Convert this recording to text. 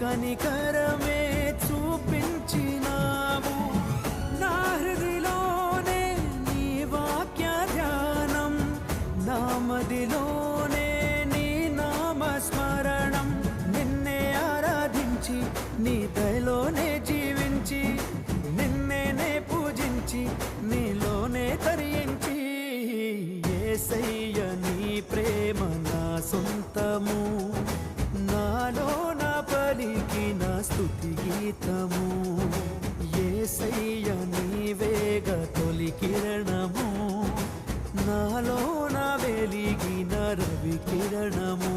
కనికరమే చూపించినావు. నా హృదిలోనే నీ వాక్య ధ్యానం, నా మదిలోనే నీ నామస్మరణం. నిన్నే ఆరాధించి నీ దయలోనే జీవించి, నిన్నే పూజించి నీలోనే తరించి, యేసయ్య నీ ప్రేమ నా సొంతము, నాలో నా పలికిన స్తుతి గీతము. యేసయ్య నీవేగ తొలి కిరణము, నాలో నా వెలిగిన రవి కిరణము.